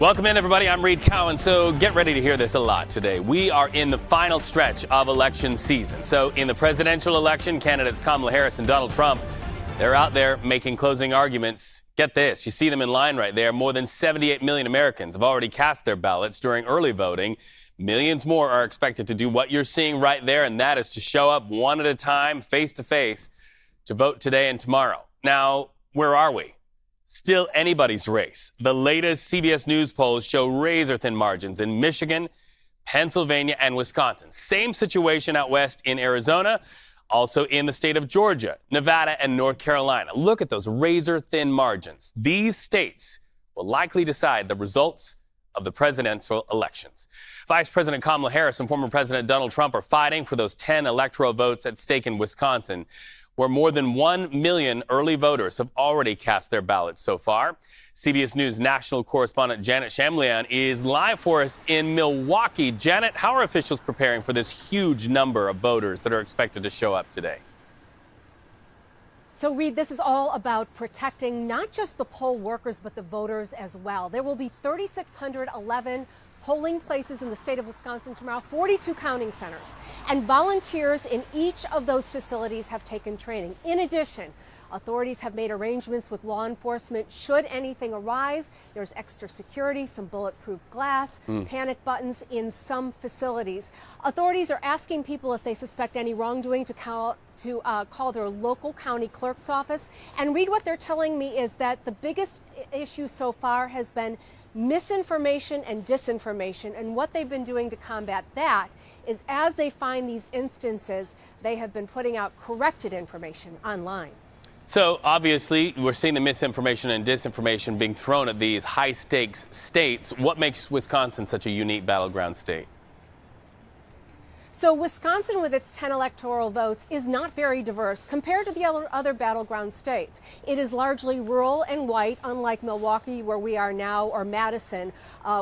Welcome in, everybody. I'm Reed Cowan. So get ready to hear this a lot today. We are in the final stretch of election season. So in the presidential election, candidates Kamala Harris and Donald Trump, they're out there making closing arguments. Get this. You see them in line right there. More than 78 million Americans have already cast their ballots during early voting. Millions more are expected to do what you're seeing right there, and that is to show up one at a time, face to face, to vote today and tomorrow. Now, where are we? Still anybody's race. The latest CBS News polls show razor-thin margins in Michigan, Pennsylvania, and Wisconsin. Same situation out west in Arizona, also in the state of Georgia, Nevada, and North Carolina. Look at those razor-thin margins. These states will likely decide the results of the presidential elections. Vice President Kamala Harris and former President Donald Trump are fighting for those 10 electoral votes at stake in Wisconsin, where more than 1 million early voters have already cast their ballots so far. CBS News national correspondent Janet Shamlian is live for us in Milwaukee. Janet, how are officials preparing for this huge number of voters that are expected to show up today? So, Reed, this is all about protecting not just the poll workers, but the voters as well. There will be 3,611 polling places in the state of Wisconsin tomorrow, 42 counting centers. And volunteers in each of those facilities have taken training. In addition, authorities have made arrangements with law enforcement. Should anything arise, there's extra security, some bulletproof glass, panic buttons in some facilities. Authorities are asking people if they suspect any wrongdoing to call their local county clerk's office. And Reed, what they're telling me is that the biggest issue so far has been misinformation and disinformation. And what they've been doing to combat that is, as they find these instances, they have been putting out corrected information online. So obviously, we're seeing the misinformation and disinformation being thrown at these high-stakes states. What makes Wisconsin such a unique battleground state? So Wisconsin, with its 10 electoral votes, is not very diverse compared to the other battleground states. It is largely rural and white, unlike Milwaukee, where we are now, or Madison,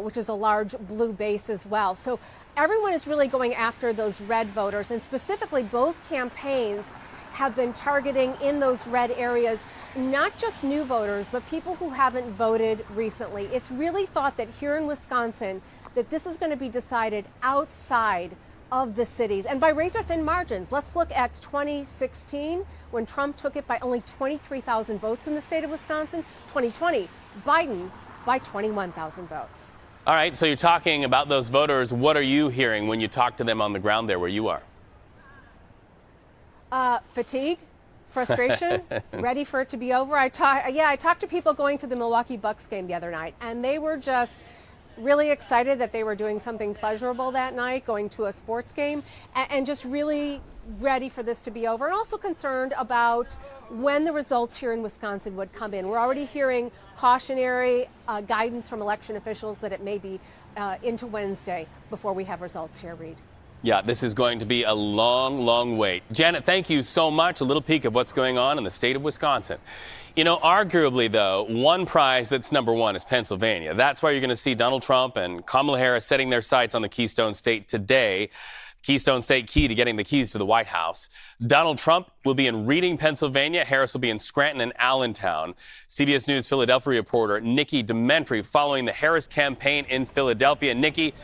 which is a large blue base as well. So everyone is really going after those red voters, and specifically both campaigns have been targeting in those red areas not just new voters, but people who haven't voted recently. It's really thought that here in Wisconsin that this is going to be decided outside of the cities and by razor-thin margins. Let's look at 2016, when Trump took it by only 23,000 votes in the state of Wisconsin. 2020, Biden by 21,000 votes. All right, so you're talking about those voters. What are you hearing when you talk to them on the ground there where you are? Fatigue, frustration, ready for it to be over. I talked to people going to the Milwaukee Bucks game the other night, and they were just really excited that they were doing something pleasurable that night, going to a sports game, and just really ready for this to be over, and also concerned about when the results here in Wisconsin would come in. We're already hearing cautionary guidance from election officials that it may be into Wednesday before we have results here, Reed. Yeah, this is going to be a long, long wait. Janet, thank you so much. A little peek of what's going on in the state of Wisconsin. You know, arguably, though, one prize that's number one is Pennsylvania. That's why you're going to see Donald Trump and Kamala Harris setting their sights on the Keystone State today. Keystone State key to getting the keys to the White House. Donald Trump will be in Reading, Pennsylvania. Harris will be in Scranton and Allentown. CBS News Philadelphia reporter Nikki Dementri following the Harris campaign in Philadelphia. Nikki,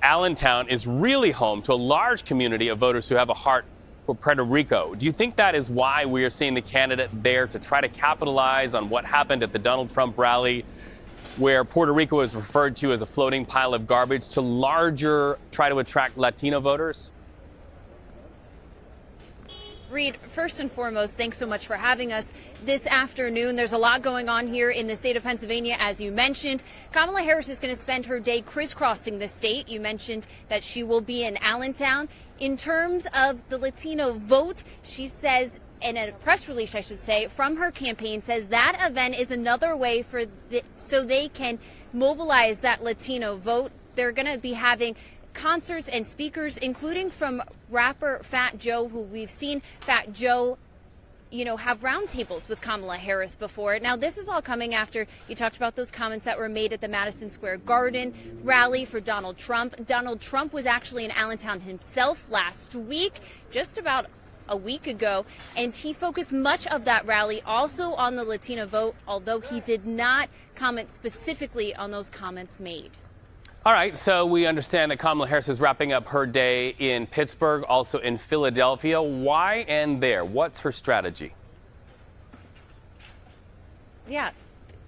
Allentown is really home to a large community of voters who have a heart for Puerto Rico. Do you think that is why we are seeing the candidate there to try to capitalize on what happened at the Donald Trump rally, where Puerto Rico is referred to as a floating pile of garbage, to try to attract Latino voters? Reed, first and foremost, thanks so much for having us this afternoon. There's a lot going on here in the state of Pennsylvania, as you mentioned. Kamala Harris is going to spend her day crisscrossing the state. You mentioned that she will be in Allentown. In terms of the Latino vote, she says, in a press release, I should say, from her campaign, says that event is another way so they can mobilize that Latino vote. They're going to be having concerts and speakers, including from rapper Fat Joe, who we've seen Fat Joe, have roundtables with Kamala Harris before. Now, this is all coming after you talked about those comments that were made at the Madison Square Garden rally for Donald Trump. Donald Trump was actually in Allentown himself last week, just about a week ago, and he focused much of that rally also on the Latina vote, although he did not comment specifically on those comments made. All right, so we understand that Kamala Harris is wrapping up her day in Pittsburgh, also in Philadelphia. Why and there? What's her strategy? Yeah.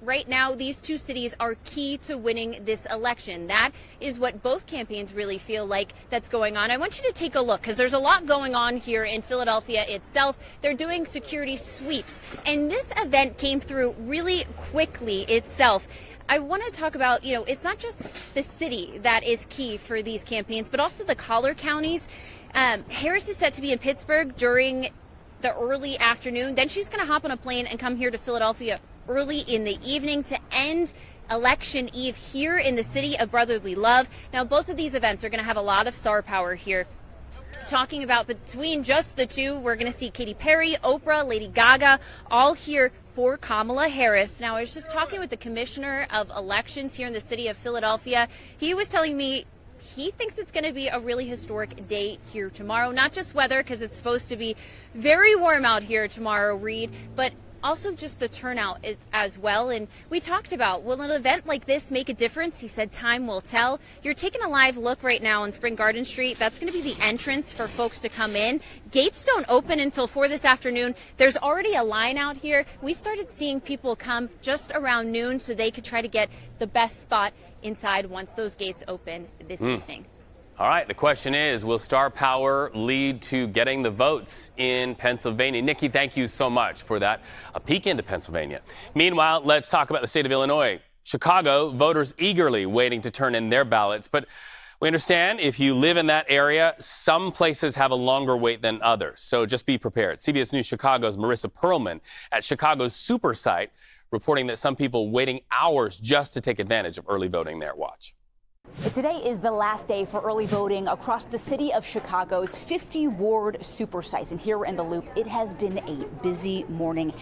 Right now, these two cities are key to winning this election. That is what both campaigns really feel like that's going on. I want you to take a look because there's a lot going on here in Philadelphia itself. They're doing security sweeps, and this event came through really quickly itself. I want to talk about, it's not just the city that is key for these campaigns, but also the collar counties. Harris is set to be in Pittsburgh during the early afternoon. Then she's going to hop on a plane and come here to Philadelphia early in the evening to end election eve here in the city of brotherly love. Now, both of these events are going to have a lot of star power here. Talking about between just the two, we're going to see Katy Perry, Oprah, Lady Gaga, all here for Kamala Harris. Now, I was just talking with the commissioner of elections here in the city of Philadelphia. He was telling me he thinks it's going to be a really historic day here tomorrow. Not just weather, because it's supposed to be very warm out here tomorrow, Reed, but also just the turnout as well. And we talked about, will an event like this make a difference? He said time will tell. You're taking a live look right now on Spring Garden Street. That's going to be the entrance for folks to come in. Gates don't open until 4 this afternoon. There's already a line out here. We started seeing people come just around noon so they could try to get the best spot inside once those gates open this evening. All right, the question is, will star power lead to getting the votes in Pennsylvania? Nikki, thank you so much for that. A peek into Pennsylvania. Meanwhile, let's talk about the state of Illinois. Chicago, voters eagerly waiting to turn in their ballots. But we understand if you live in that area, some places have a longer wait than others. So just be prepared. CBS News Chicago's Marissa Perlman at Chicago's super site reporting that some people waiting hours just to take advantage of early voting there. Watch. Today is the last day for early voting across the city of Chicago's 50-ward super sites. And here in the Loop, it has been a busy morning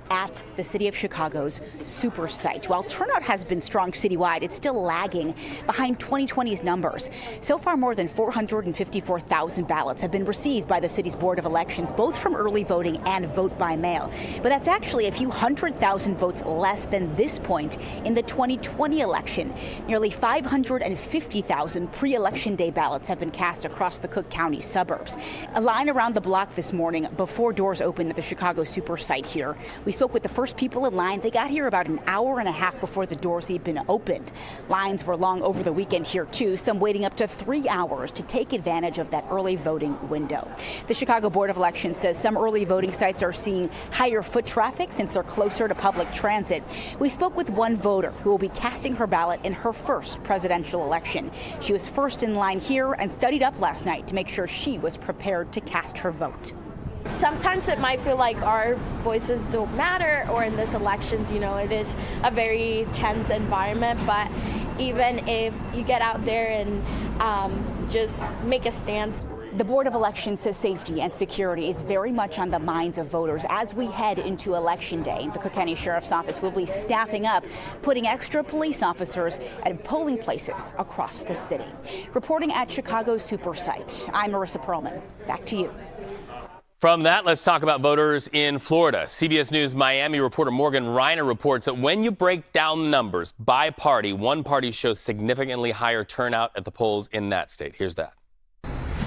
at the city of Chicago's super site. While turnout has been strong citywide, it's still lagging behind 2020's numbers. So far, more than 454,000 ballots have been received by the city's Board of Elections, both from early voting and vote by mail. But that's actually a few 100,000 votes less than this point in the 2020 election. Nearly 550,000 pre-election day ballots have been cast across the Cook County suburbs. A line around the block this morning before doors opened at the Chicago super site here. We spoke with the first people in line. They got here about an hour and a half before the doors even opened. Lines were long over the weekend here, too, some waiting up to 3 hours to take advantage of that early voting window. The Chicago Board of Elections says some early voting sites are seeing higher foot traffic since they're closer to public transit. We spoke with one voter who will be casting her ballot in her first presidential election. She was first in line here and studied up last night to make sure she was prepared to cast her vote. Sometimes it might feel like our voices don't matter, or in this elections, it is a very tense environment. But even if you get out there and just make a stand. The Board of Elections says safety and security is very much on the minds of voters as we head into Election Day. The Cook County Sheriff's Office will be staffing up, putting extra police officers at polling places across the city. Reporting at Chicago's super site, I'm Marissa Perlman. Back to you. From that, let's talk about voters in Florida. CBS News Miami reporter Morgan Rynor reports that when you break down the numbers by party, one party shows significantly higher turnout at the polls in that state. Here's that.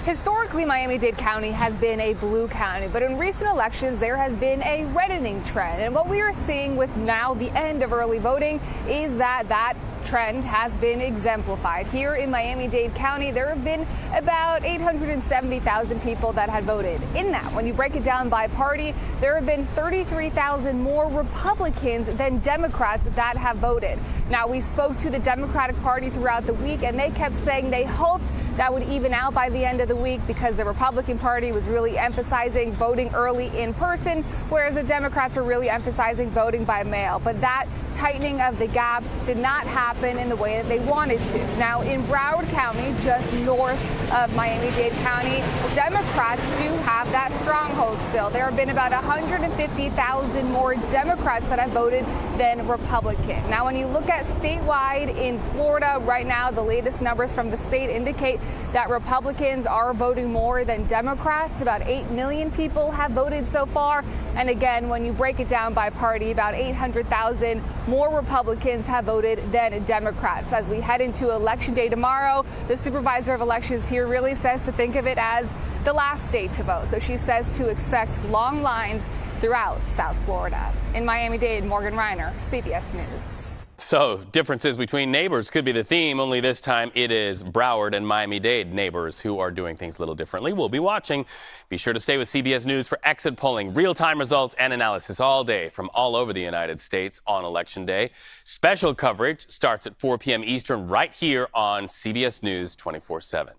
Historically, Miami-Dade County has been a blue county, but in recent elections, there has been a reddening trend. And what we are seeing with now the end of early voting is that trend has been exemplified. Here in Miami-Dade County, there have been about 870,000 people that had voted. In that, when you break it down by party, there have been 33,000 more Republicans than Democrats that have voted. Now, we spoke to the Democratic Party throughout the week, and they kept saying they hoped that would even out by the end of the week because the Republican Party was really emphasizing voting early in person, whereas the Democrats are really emphasizing voting by mail. But that tightening of the gap did not happen happen in the way that they wanted to. Now, in Broward County, just north of Miami-Dade County, Democrats do have that stronghold still. There have been about 150,000 more Democrats that have voted than Republican. Now, when you look at statewide in Florida right now, the latest numbers from the state indicate that Republicans are voting more than Democrats. About 8 million people have voted so far. And again, when you break it down by party, about 800,000 more Republicans have voted than Democrats. As we head into Election Day tomorrow, the supervisor of elections here really says to think of it as the last day to vote. So she says to expect long lines throughout South Florida. In Miami-Dade, Morgan Rynor, CBS News. So, differences between neighbors could be the theme, only this time it is Broward and Miami-Dade neighbors who are doing things a little differently. We'll be watching. Be sure to stay with CBS News for exit polling, real-time results and analysis all day from all over the United States on Election Day. Special coverage starts at 4 p.m. Eastern right here on CBS News 24/7.